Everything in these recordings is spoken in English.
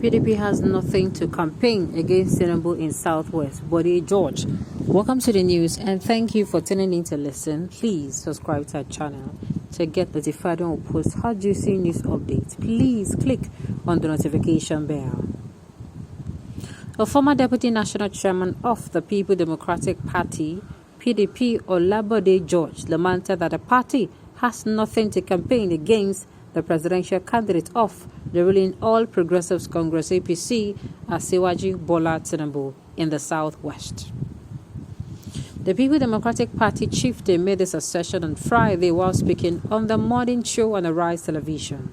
PDP has nothing to campaign against Tinubu in Southwest. Bode George. Welcome to the news and thank you for tuning in to listen. Please subscribe to our channel to get notified when we post hot juicy news updates. Please click on the notification bell. A former Deputy National Chairman of the People Democratic Party, PDP, Bode George, lamented that the party has nothing to campaign against the presidential candidate of the ruling All Progressives Congress APC, Asiwaju Bola Tinubu, in the Southwest. The People Democratic Party chieftain made this assertion on Friday while speaking on the morning show on Arise Television.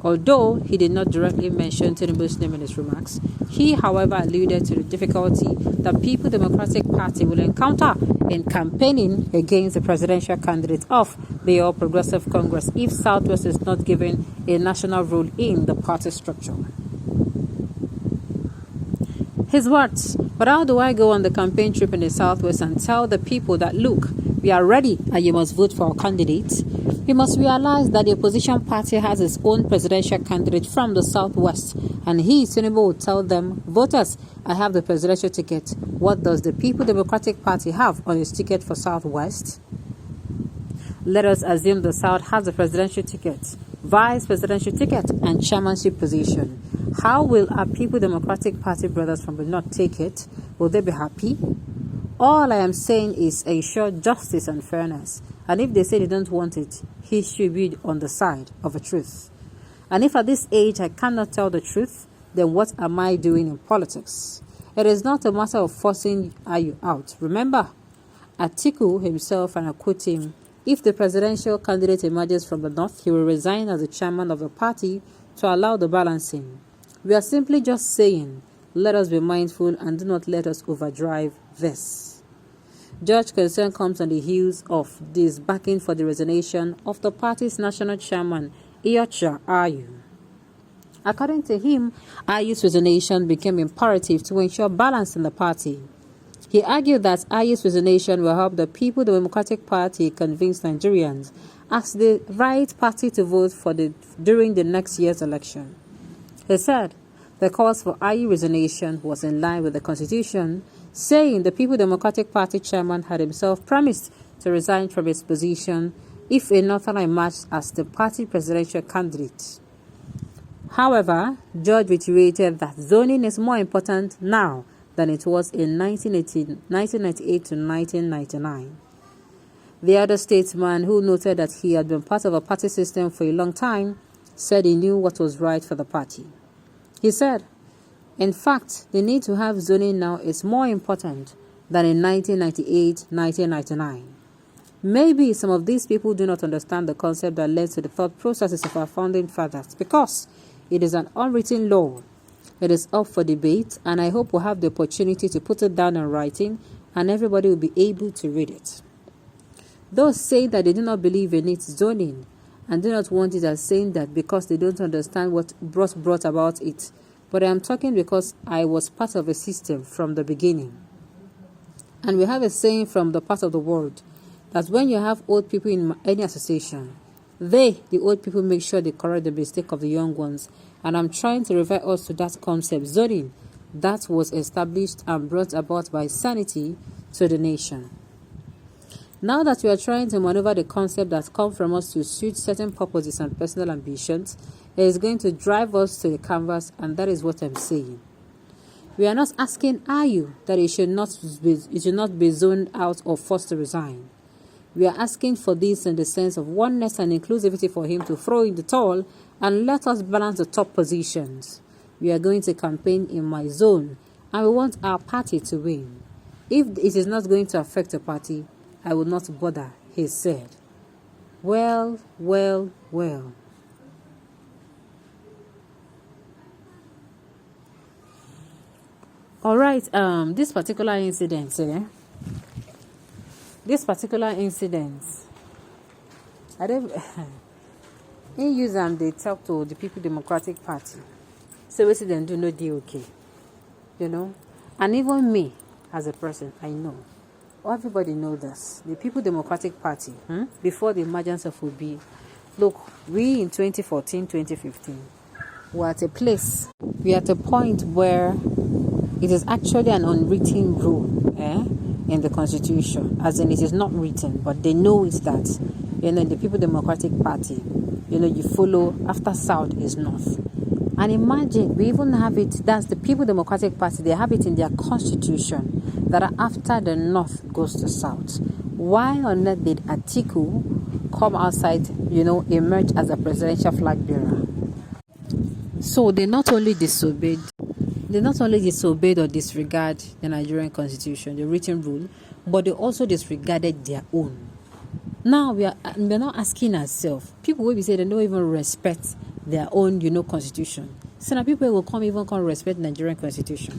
Although he did not directly mention Tinubu's name in his remarks, he, however, alluded to the difficulty the People Democratic Party will encounter in campaigning against the presidential candidate of the All Progressive Congress if Southwest is not given a national role in the party structure. His words: "But how do I go on the campaign trip in the Southwest and tell the people that, look, we are ready and you must vote for our candidate? We must realize that the opposition party has its own presidential candidate from the Southwest, and he, Tinubu, will tell them, voters, I have the presidential ticket. What does the People Democratic Party have on its ticket for Southwest? Let us assume the South has the presidential ticket, vice presidential ticket, and chairmanship position. How will our People Democratic Party brothers from the North take it? Will they be happy? All I am saying is ensure justice and fairness. And if they say they don't want it, he should be on the side of the truth. And if at this age I cannot tell the truth, then what am I doing in politics? It is not a matter of forcing you out. Remember, Atiku himself, and I quote him, if the presidential candidate emerges from the North, he will resign as the chairman of the party to allow the balancing. We are simply just saying, let us be mindful and do not let us overdrive this." George's concern comes on the heels of this backing for the resignation of the party's national chairman, Iyorchia Ayu. According to him, Ayu's resignation became imperative to ensure balance in the party. He argued that Ayu's resignation will help the People Democratic Party convince Nigerians as the right party to vote for during the next year's election. He said the cause for Ayu's resignation was in line with the Constitution, saying the People Democratic Party chairman had himself promised to resign from his position if a Northerner emerged as the party presidential candidate. However, George reiterated that zoning is more important now than it was in 1998 to 1999. The other statesman, who noted that he had been part of a party system for a long time, said he knew what was right for the party. He said, in fact, the need to have zoning now is more important than in 1998-1999. Maybe some of these people do not understand the concept that led to the thought processes of our founding fathers because it is an unwritten law. It is up for debate, and I hope we'll have the opportunity to put it down in writing and everybody will be able to read it. Those say that they do not believe in its zoning and do not want it as saying that because they don't understand what brought about it. But I am talking because I was part of a system from the beginning. And we have a saying from the part of the world that when you have old people in any association, the old people, make sure they correct the mistake of the young ones. And I'm trying to refer us to that concept, zoning, that was established and brought about by sanity to the nation. Now that we are trying to maneuver the concept that comes from us to suit certain purposes and personal ambitions, it is going to drive us to the canvas, and that is what I'm saying. We are not asking Ayu that it should not be zoned out or forced to resign. We are asking for this in the sense of oneness and inclusivity for him to throw in the towel and let us balance the top positions. We are going to campaign in my zone, and we want our party to win. If it is not going to affect the party, I will not bother, he said. Well. All right, this particular incident, I don't in use they talk to the People Democratic Party. So what they do no deal okay. You know? And even me as a person, I know. Everybody knows this. The People Democratic Party, before the emergence of Obi, look, we in 2014, 2015, we're at a place, we're at a point where it is actually an unwritten rule in the constitution, as in it is not written, but they know it that, in the People Democratic Party, you follow after South is North. And imagine, we even have it, that's the People Democratic Party, they have it in their constitution that after the North goes to South. Why on earth did Atiku come outside, emerge as a presidential flag bearer? So they not only disobeyed or disregard the Nigerian constitution, the written rule, but they also disregarded their own. Now we're not asking ourselves, people will be saying they don't even respect their own, constitution. So now people will come respect the Nigerian constitution.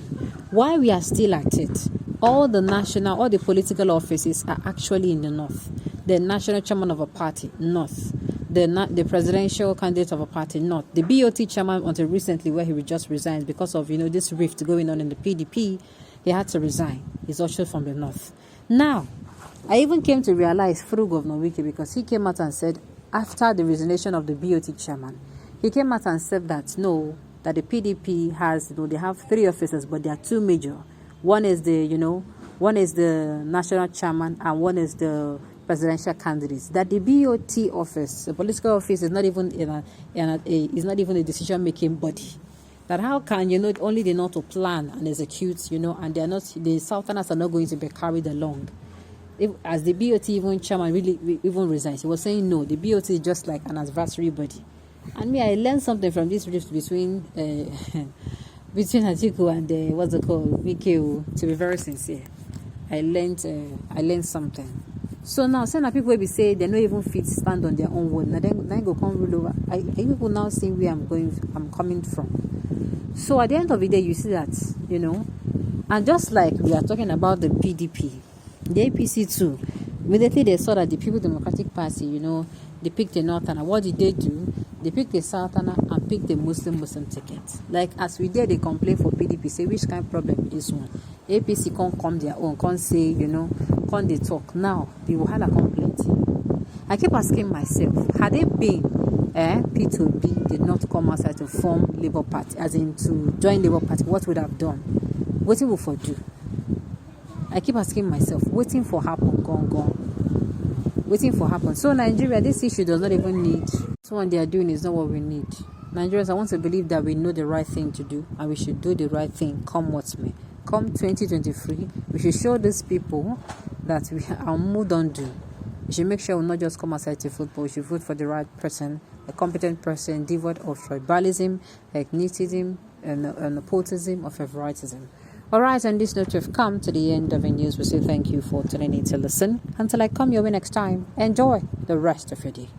Why we are still at it? All the political offices are actually in the North. The national chairman of a party, North. The presidential candidate of a party, North. The BOT chairman, until recently, where he just resigned because of this rift going on in the PDP, he had to resign. He's also from the North. Now, I even came to realize through Governor Wike, because he came out and said, after the resignation of the BOT chairman, he came out and said that no, that the PDP has, they have 3 officers, but there are 2 major. One is the national chairman, and one is the presidential candidates. That the BOT office, the political office, is not even a decision-making body. That how can only they know to plan and execute, and they are not, the Southerners are not going to be carried along. As the BOT even chairman really even resigns, he was saying no, the BOT is just like an advisory body. And I learned something from this rift between Atiku and what's it called, Wike. To be very sincere, I learned something. So now, some people will be saying they don't even fit stand on their own word. Now then go come rule over. I people now seeing where I'm coming from. So at the end of the day, you see that and just like we are talking about the PDP, the APC too. Immediately they saw that the People Democratic Party, they picked a Northerner. What did they do? They picked a Southerner and picked a Muslim ticket. Like as we did, they complain for PDP, say which kind of problem is one. APC can't come their own, can't say, can't they talk. Now, the Wahala complaint. I keep asking myself, had they been P2B did not come outside to form Labour Party, as in to join Labour Party, what would have done? What will for do? I keep asking myself, waiting for happen, gone. Waiting for happen. So Nigeria, this issue does not even need. So what they are doing is not what we need. Nigerians, I want to believe that we know the right thing to do, and we should do the right thing, come what may. Come 2023, we should show these people that we are mood on do. We should make sure we not just come outside to vote, but we should vote for the right person, a competent person, devoid of tribalism, ethnicism, and nepotism, or favoritism. Alright, on this note, we've come to the end of the news. We say thank you for tuning in to listen. Until I come your way next time, enjoy the rest of your day.